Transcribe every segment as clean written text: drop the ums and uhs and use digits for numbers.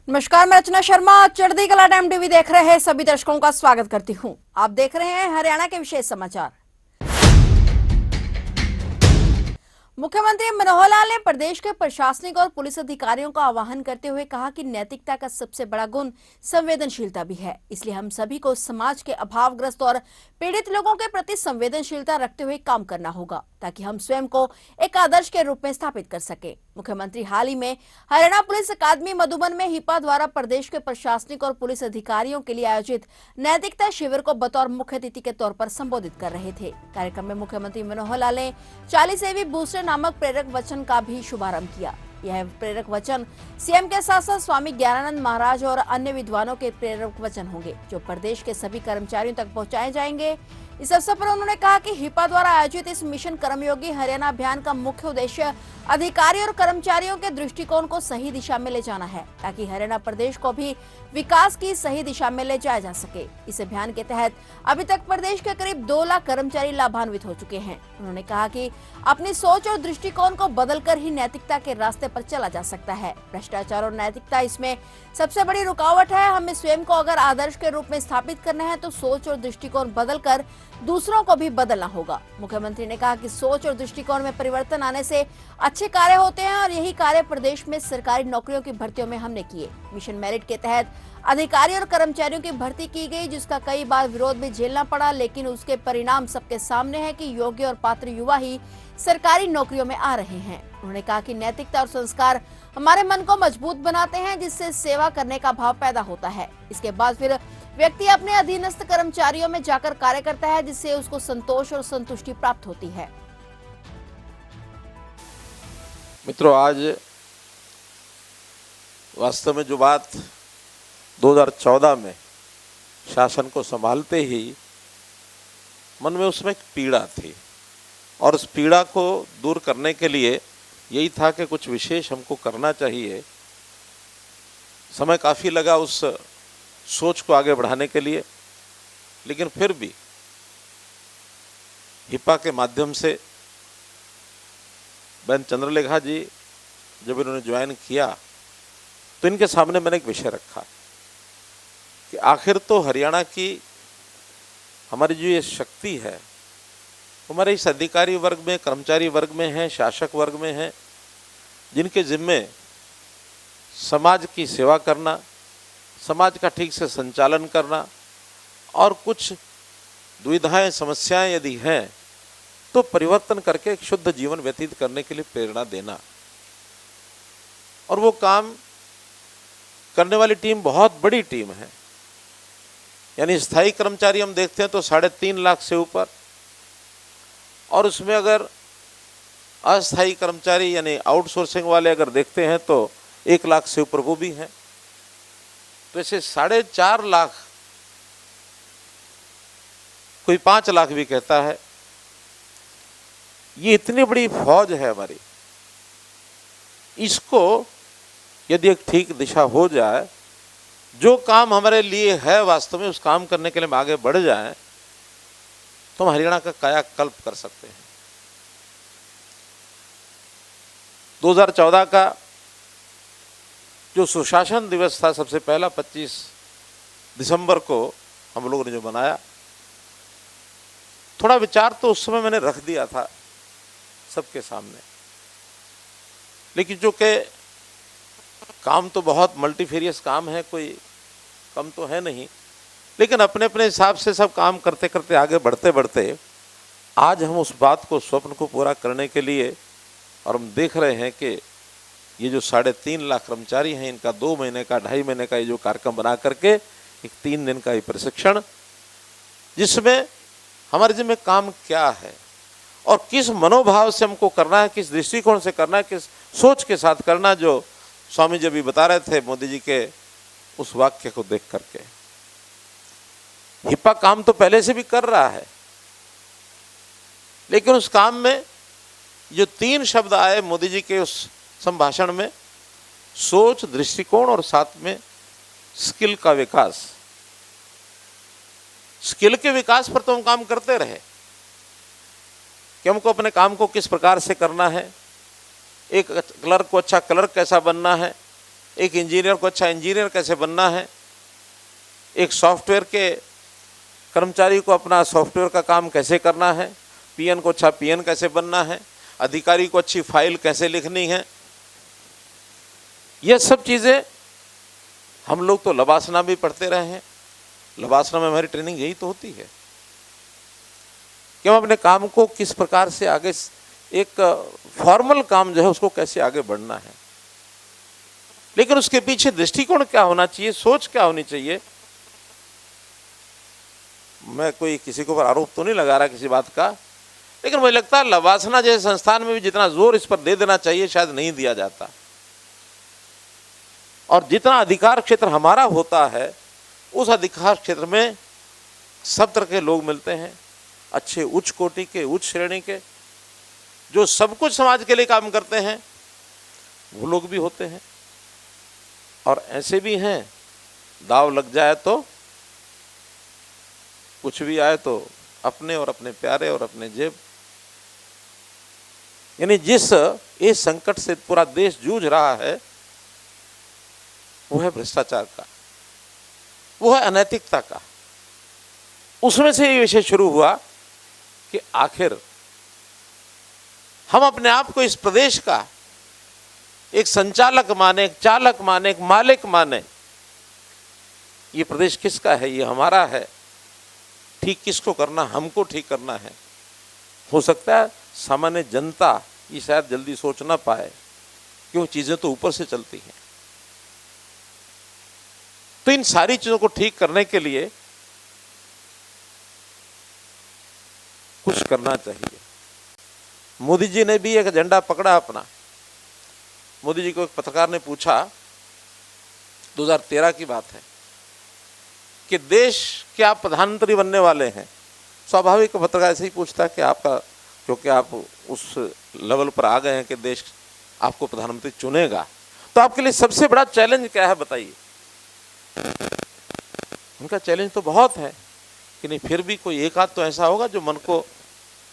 नमस्कार, मैं रचना शर्मा चढ़ती कला टाइम टीवी देख रहे हैं सभी दर्शकों का स्वागत करती हूं। आप देख रहे हैं हरियाणा के विशेष समाचार। मुख्यमंत्री मनोहर लाल ने प्रदेश के प्रशासनिक और पुलिस अधिकारियों का आह्वान करते हुए कहा कि नैतिकता का सबसे बड़ा गुण संवेदनशीलता भी है। इसलिए हम सभी को समाज के अभावग्रस्त और पीड़ित लोगों के प्रति संवेदनशीलता रखते हुए काम करना होगा, ताकि हम स्वयं को एक आदर्श के रूप में स्थापित कर सके। मुख्यमंत्री हाल ही में हरियाणा पुलिस अकादमी मधुबन में हिपा द्वारा प्रदेश के प्रशासनिक और पुलिस अधिकारियों के लिए आयोजित नैतिकता शिविर को बतौर मुख्य अतिथि के तौर पर संबोधित कर रहे थे। कार्यक्रम में मुख्यमंत्री मनोहर लाल ने 40 बूस्टर नामक प्रेरक वचन का भी शुभारंभ किया। यह प्रेरक वचन सीएम के साथ साथ स्वामी ज्ञानानंद महाराज और अन्य विद्वानों के प्रेरक वचन होंगे, जो प्रदेश के सभी कर्मचारियों तक पहुंचाए जाएंगे। इस अवसर पर उन्होंने कहा कि हिपा द्वारा आयोजित इस मिशन कर्मयोगी हरियाणा अभियान का मुख्य उद्देश्य अधिकारी और कर्मचारियों के दृष्टिकोण को सही दिशा में ले जाना है, ताकि हरियाणा प्रदेश को भी विकास की सही दिशा में ले जाया जा सके। इस अभियान के तहत अभी तक प्रदेश के करीब 2 लाख कर्मचारी लाभान्वित हो चुके हैं। उन्होंने कहा कि अपनी सोच और दृष्टिकोण को बदलकर ही नैतिकता के रास्ते पर चला जा सकता है। भ्रष्टाचार और नैतिकता इसमें सबसे बड़ी रुकावट है। हमें स्वयं को अगर आदर्श के रूप में स्थापित करना है तो सोच और दृष्टिकोण बदलकर दूसरों को भी बदलना होगा। मुख्यमंत्री ने कहा कि सोच और दृष्टिकोण में परिवर्तन आने से अच्छे कार्य होते हैं और यही कार्य प्रदेश में सरकारी नौकरियों की भर्तियों में हमने किए। मिशन मेरिट के तहत अधिकारी और कर्मचारियों की भर्ती की गई, जिसका कई बार विरोध भी झेलना पड़ा, लेकिन उसके परिणाम सबके सामने है कि योग्य और पात्र युवा ही सरकारी नौकरियों में आ रहे हैं। उन्होंने कहा कि नैतिकता और संस्कार हमारे मन को मजबूत बनाते हैं, जिससे सेवा करने का भाव पैदा होता है। इसके बाद फिर व्यक्ति अपने अधीनस्थ कर्मचारियों में जाकर कार्य करता है, जिससे उसको संतोष और संतुष्टि प्राप्त होती है। मित्रों, आज वास्तव में जो बात 2014 में शासन को संभालते ही मन में उसमें एक पीड़ा थी, और उस पीड़ा को दूर करने के लिए यही था कि कुछ विशेष हमको करना चाहिए। समय काफ़ी लगा उस सोच को आगे बढ़ाने के लिए, लेकिन फिर भी हिपा के माध्यम से बहन चंद्रलेखा जी जब इन्होंने ज्वाइन किया तो इनके सामने मैंने एक विषय रखा कि आखिर तो हरियाणा की हमारी जो ये शक्ति है हमारे इस अधिकारी वर्ग में, कर्मचारी वर्ग में है, शासक वर्ग में है, जिनके जिम्मे समाज की सेवा करना, समाज का ठीक से संचालन करना और कुछ दुविधाएं, समस्याएं यदि हैं तो परिवर्तन करके एक शुद्ध जीवन व्यतीत करने के लिए प्रेरणा देना। और वो काम करने वाली टीम बहुत बड़ी टीम है। यानी स्थायी कर्मचारी हम देखते हैं तो 3.5 लाख से ऊपर, और उसमें अगर अस्थायी कर्मचारी यानी आउटसोर्सिंग वाले अगर देखते हैं तो 1 लाख से ऊपर वो भी हैं। तो ऐसे 4.5 लाख, कोई 5 लाख भी कहता है। ये इतनी बड़ी फौज है हमारी। इसको यदि एक ठीक दिशा हो जाए, जो काम हमारे लिए है वास्तव में उस काम करने के लिए हम आगे बढ़ जाएं, तो हम हरियाणा का कायाकल्प कर सकते हैं। 2014 का जो सुशासन दिवस था, सबसे पहला 25 दिसंबर को हम लोगों ने जो मनाया, थोड़ा विचार तो उस समय मैंने रख दिया था सबके सामने, लेकिन जो कि काम तो बहुत मल्टीफेरियस काम है, कोई कम तो है नहीं, लेकिन अपने अपने हिसाब से सब काम करते करते आगे बढ़ते बढ़ते आज हम उस बात को, स्वप्न को पूरा करने के लिए, और हम देख रहे हैं कि ये जो 3.5 लाख कर्मचारी हैं, इनका 2 महीने का, 2.5 महीने का ये जो कार्यक्रम बना करके एक 3 दिन का ये प्रशिक्षण, जिसमें हमारे जिम्मे काम क्या है और किस मनोभाव से हमको करना है, किस दृष्टिकोण से करना है, किस सोच के साथ करना, जो स्वामी जी भी बता रहे थे मोदी जी के उस वाक्य को देख करके। हिपा काम तो पहले से भी कर रहा है, लेकिन उस काम में जो 3 शब्द आए मोदी जी के उस संभाषण में, सोच, दृष्टिकोण और साथ में स्किल का विकास। स्किल के विकास पर तो हम काम करते रहे कि हमको अपने काम को किस प्रकार से करना है, एक क्लर्क को अच्छा क्लर्क कैसा बनना है, एक इंजीनियर को अच्छा इंजीनियर कैसे बनना है, एक सॉफ्टवेयर के कर्मचारी को अपना सॉफ्टवेयर का काम कैसे करना है, पीएन को अच्छा पीएन कैसे बनना है, अधिकारी को अच्छी फाइल कैसे लिखनी है। यह सब चीज़ें हम लोग तो लवासना भी पढ़ते रहे हैं। लवासना में हमारी ट्रेनिंग यही तो होती है कि हम अपने काम को किस प्रकार से आगे, एक फॉर्मल काम जो है उसको कैसे आगे बढ़ना है, लेकिन उसके पीछे दृष्टिकोण क्या होना चाहिए, सोच क्या होनी चाहिए। मैं कोई किसी के ऊपर आरोप तो नहीं लगा रहा किसी बात का, लेकिन मुझे लगता है लवासना जैसे संस्थान में भी जितना जोर इस पर दे देना चाहिए शायद नहीं दिया जाता। और जितना अधिकार क्षेत्र हमारा होता है उस अधिकार क्षेत्र में सब तरह के लोग मिलते हैं, अच्छे उच्च कोटि के, उच्च श्रेणी के, जो सब कुछ समाज के लिए काम करते हैं, वो लोग भी होते हैं। और ऐसे भी हैं दाव लग जाए तो कुछ भी आए तो अपने और अपने प्यारे और अपने जेब। यानी जिस इस संकट से पूरा देश जूझ रहा है वो है भ्रष्टाचार का, वो है अनैतिकता का। उसमें से ये विषय शुरू हुआ कि आखिर हम अपने आप को इस प्रदेश का एक संचालक माने, एक चालक माने, एक मालिक माने। ये प्रदेश किसका है, ये हमारा है, ठीक किसको करना, हमको ठीक करना है। हो सकता है सामान्य जनता ये शायद जल्दी सोच ना पाए कि वो चीजें तो ऊपर से चलती हैं। तो इन सारी चीजों को ठीक करने के लिए कुछ करना चाहिए। मोदी जी ने भी एक एजेंडा पकड़ा अपना। मोदी जी को एक पत्रकार ने पूछा, 2013 की बात है, कि देश के आप प्रधानमंत्री बनने वाले हैं। स्वाभाविक पत्रकार ऐसे ही पूछता है कि आपका, क्योंकि आप उस लेवल पर आ गए हैं कि देश आपको प्रधानमंत्री चुनेगा, तो आपके लिए सबसे बड़ा चैलेंज क्या है बताइए। उनका चैलेंज तो बहुत है कि नहीं, फिर भी कोई एक आध तो ऐसा होगा जो मन को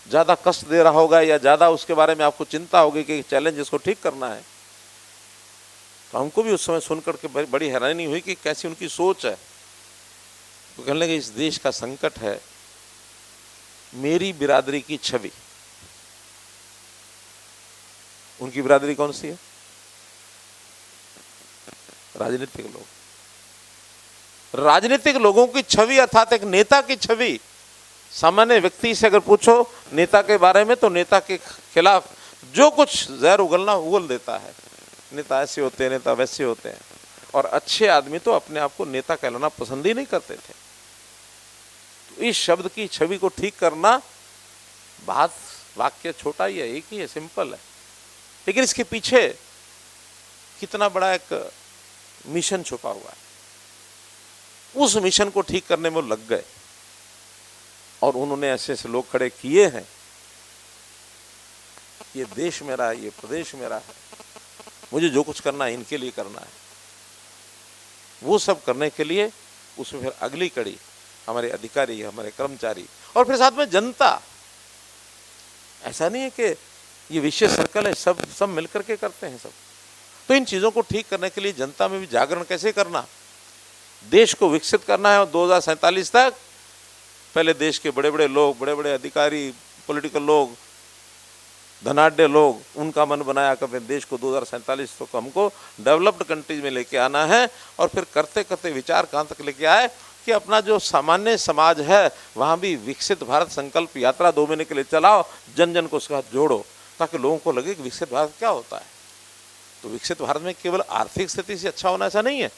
ज़्यादा कष्ट दे रहा होगा या ज़्यादा उसके बारे में आपको चिंता होगी कि चैलेंज इसको ठीक करना है। तो हमको भी उस समय सुनकर के बड़ी हैरानी हुई कि कैसी उनकी सोच है। तो कहने लगे इस देश का संकट है मेरी बिरादरी की छवि। उनकी बिरादरी कौन सी है? राजनीतिक लोग। राजनीतिक लोगों की छवि अर्थात एक नेता की छवि। सामान्य व्यक्ति से अगर पूछो नेता के बारे में तो नेता के खिलाफ जो कुछ जहर उगलना उगल देता है। नेता ऐसे होते हैं, नेता वैसे होते हैं। और अच्छे आदमी तो अपने आप को नेता कहलाना पसंद ही नहीं करते थे। तो इस शब्द की छवि को ठीक करना, बात वाक्य छोटा ही है, एक ही है, सिंपल है, लेकिन इसके पीछे कितना बड़ा एक मिशन छुपा हुआ है। उस मिशन को ठीक करने में लग गए और उन्होंने ऐसे ऐसे लोग खड़े किए हैं। ये देश मेरा है, ये प्रदेश मेरा है, मुझे जो कुछ करना है इनके लिए करना है। वो सब करने के लिए उसमें फिर अगली कड़ी हमारे अधिकारी, हमारे कर्मचारी और फिर साथ में जनता। ऐसा नहीं है कि ये विशेष सर्कल है, सब मिलकर के करते हैं सब। तो इन चीज़ों को ठीक करने के लिए जनता में भी जागरण कैसे करना, देश को विकसित करना है। और 2047 तक पहले देश के बड़े बड़े लोग, बड़े बड़े अधिकारी, पॉलिटिकल लोग, धनाढ्य लोग, उनका मन बनाया कि देश को 2047 तक हमको डेवलप्ड कंट्रीज में लेके आना है। और फिर करते करते विचार कहाँ तक लेके आए कि अपना जो सामान्य समाज है वहाँ भी विकसित भारत संकल्प यात्रा 2 महीने के लिए चलाओ, जन जन को उसके साथ जोड़ो, ताकि लोगों को लगे कि विकसित भारत क्या होता है। तो विकसित भारत में केवल आर्थिक स्थिति से अच्छा होना ऐसा नहीं है,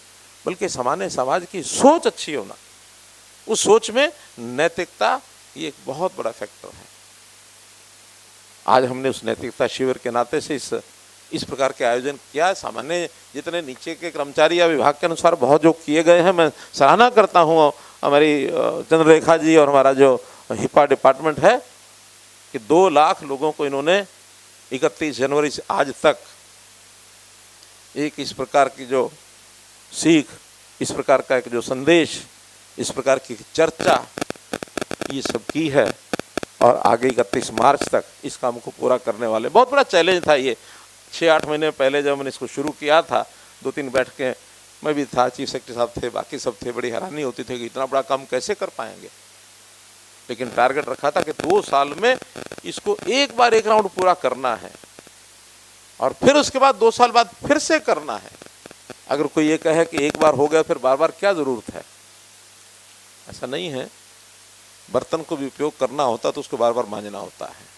बल्कि सामान्य समाज की सोच अच्छी होना, उस सोच में नैतिकता ये एक बहुत बड़ा फैक्टर है। आज हमने उस नैतिकता शिविर के नाते से इस प्रकार के आयोजन किया। सामान्य जितने नीचे के कर्मचारी या विभाग के अनुसार बहुत जो किए गए हैं, मैं सराहना करता हूँ हमारी चंद्ररेखा जी और हमारा जो हिपा डिपार्टमेंट है कि 2 लाख लोगों को इन्होंने 31 जनवरी से आज तक एक इस प्रकार की जो सीख, इस प्रकार का एक जो संदेश, इस प्रकार की चर्चा ये सब की है। और आगे 31 मार्च तक इस काम को पूरा करने वाले, बहुत बड़ा चैलेंज था ये। 6-8 महीने पहले जब मैंने इसको शुरू किया था 2-3 बैठकें मैं भी था, चीफ सेक्रेटरी साहब थे, बाकी सब थे, बड़ी हैरानी होती थी कि इतना बड़ा काम कैसे कर पाएंगे। लेकिन टारगेट रखा था कि 2 साल में इसको एक बार एक राउंड पूरा करना है और फिर उसके बाद 2 साल बाद फिर से करना है। अगर कोई ये कहे कि एक बार हो गया फिर बार बार क्या जरूरत है, ऐसा नहीं है। बर्तन को भी उपयोग करना होता तो उसको बार बार मांजना होता है।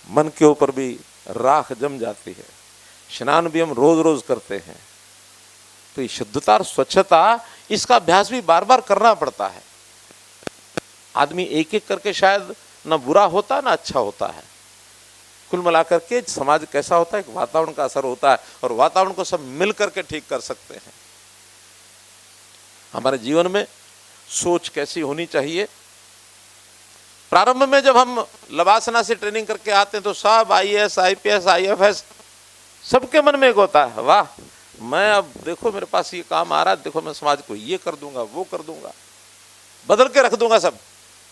मन के ऊपर भी राख जम जाती है, स्नान भी हम रोज रोज करते हैं, तो ये शुद्धता और स्वच्छता इसका अभ्यास भी बार बार करना पड़ता है। आदमी एक एक करके शायद ना बुरा होता ना अच्छा होता है। कुल मिलाकर के समाज कैसा होता है, एक वातावरण का असर होता है और वातावरण को सब मिल करके ठीक कर सकते हैं। हमारे जीवन में सोच कैसी होनी चाहिए। प्रारंभ में जब हम लवासना से ट्रेनिंग करके आते हैं तो सब IAS, IPS, IFS सबके मन में एक होता है, वाह मैं अब देखो मेरे पास ये काम आ रहा है, देखो मैं समाज को ये कर दूंगा, वो कर दूंगा, बदल के रख दूंगा सब।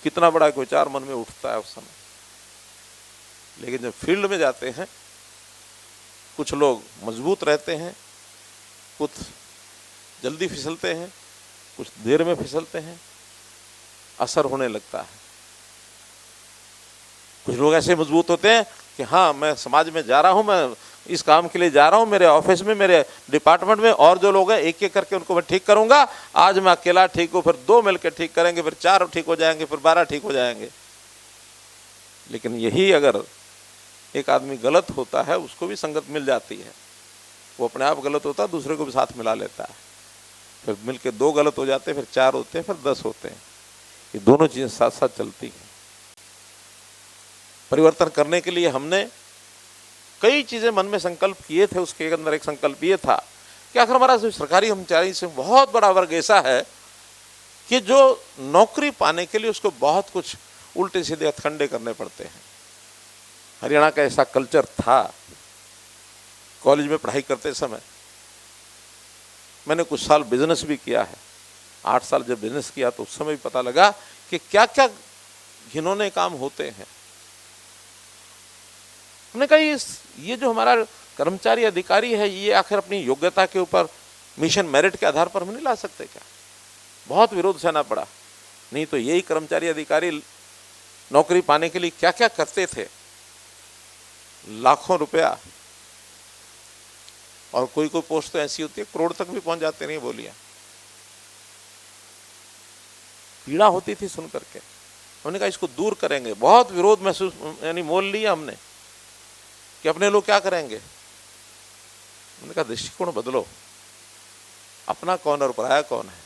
कितना बड़ा एक विचार मन में उठता है उस समय। लेकिन जब फील्ड में जाते हैं, कुछ लोग मजबूत रहते हैं, कुछ जल्दी फिसलते हैं, कुछ देर में फिसलते हैं, असर होने लगता है। कुछ लोग ऐसे मजबूत होते हैं कि हाँ मैं समाज में जा रहा हूं, मैं इस काम के लिए जा रहा हूं, मेरे ऑफिस में, मेरे डिपार्टमेंट में और जो लोग हैं एक एक करके उनको मैं ठीक करूंगा। आज मैं अकेला ठीक हूं, फिर 2 मिलकर ठीक करेंगे, फिर 4 ठीक हो जाएंगे, फिर 12 ठीक हो जाएंगे। लेकिन यही अगर एक आदमी गलत होता है, उसको भी संगत मिल जाती है। वो अपने आप गलत होता है, दूसरे को भी साथ मिला लेता है, फिर मिलके 2 गलत हो जाते हैं, फिर 4 होते हैं, फिर 10 होते हैं। ये दोनों चीजें साथ साथ चलती हैं। परिवर्तन करने के लिए हमने कई चीजें मन में संकल्प किए थे। उसके अंदर एक संकल्प ये था कि आखिर हमारा सरकारी कर्मचारी से बहुत बड़ा वर्ग ऐसा है कि जो नौकरी पाने के लिए उसको बहुत कुछ उल्टे सीधे हथकंडे करने पड़ते हैं। हरियाणा का ऐसा कल्चर था। कॉलेज में पढ़ाई करते समय मैंने कुछ साल बिजनेस भी किया है। 8 साल जब बिजनेस किया तो उस समय भी पता लगा कि क्या क्या घिनौने काम होते हैं। हमने कहा ये जो हमारा कर्मचारी अधिकारी है, ये आखिर अपनी योग्यता के ऊपर मिशन मेरिट के आधार पर हम नहीं ला सकते क्या? बहुत विरोध सहना पड़ा। नहीं तो यही कर्मचारी अधिकारी नौकरी पाने के लिए क्या क्या करते थे, लाखों रुपया, और कोई कोई पोस्ट तो ऐसी होती है करोड़ तक भी पहुंच जाते नहीं। बोलिए, पीड़ा होती थी सुन करके। हमने कहा इसको दूर करेंगे। बहुत विरोध महसूस यानी मोल लिया हमने कि अपने लोग क्या करेंगे। हमने कहा दृष्टिकोण बदलो, अपना कौन और पराया कौन है।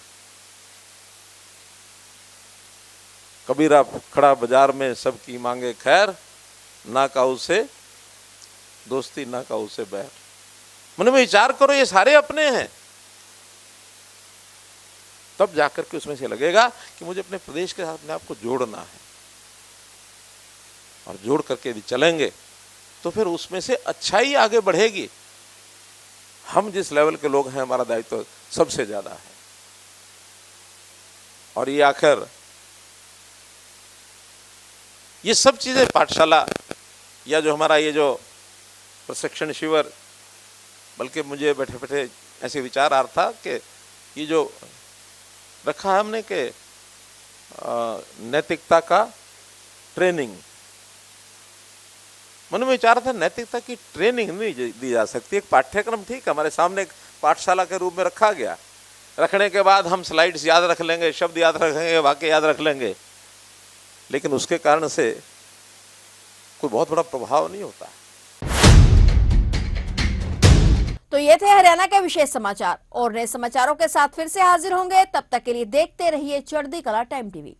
कबीरा खड़ा बाजार में सबकी मांगे खैर, ना काऊ से दोस्ती ना काऊ से बैर। मन में विचार करो, ये सारे अपने हैं। तब जाकर के उसमें से लगेगा कि मुझे अपने प्रदेश के साथ अपने आप को जोड़ना है, और जोड़ करके यदि चलेंगे तो फिर उसमें से अच्छाई आगे बढ़ेगी। हम जिस लेवल के लोग हैं, हमारा दायित्व सबसे ज्यादा है। और ये आखिर ये सब चीजें पाठशाला या जो हमारा ये जो प्रशिक्षण शिविर, बल्कि मुझे बैठे बैठे ऐसे विचार आ रहा था कि ये जो रखा है हमने कि नैतिकता का ट्रेनिंग, मन में विचार था नैतिकता की ट्रेनिंग नहीं दी जा सकती। एक पाठ्यक्रम ठीक है, हमारे सामने एक पाठशाला के रूप में रखा गया। रखने के बाद हम स्लाइड्स याद रख लेंगे, शब्द याद रखेंगे, वाक्य याद रख लेंगे, लेकिन उसके कारण से कोई बहुत बड़ा प्रभाव नहीं होता। तो ये थे हरियाणा के विशेष समाचार, और नए समाचारों के साथ फिर से हाजिर होंगे। तब तक के लिए देखते रहिए चढ़ती कला टाइम टीवी।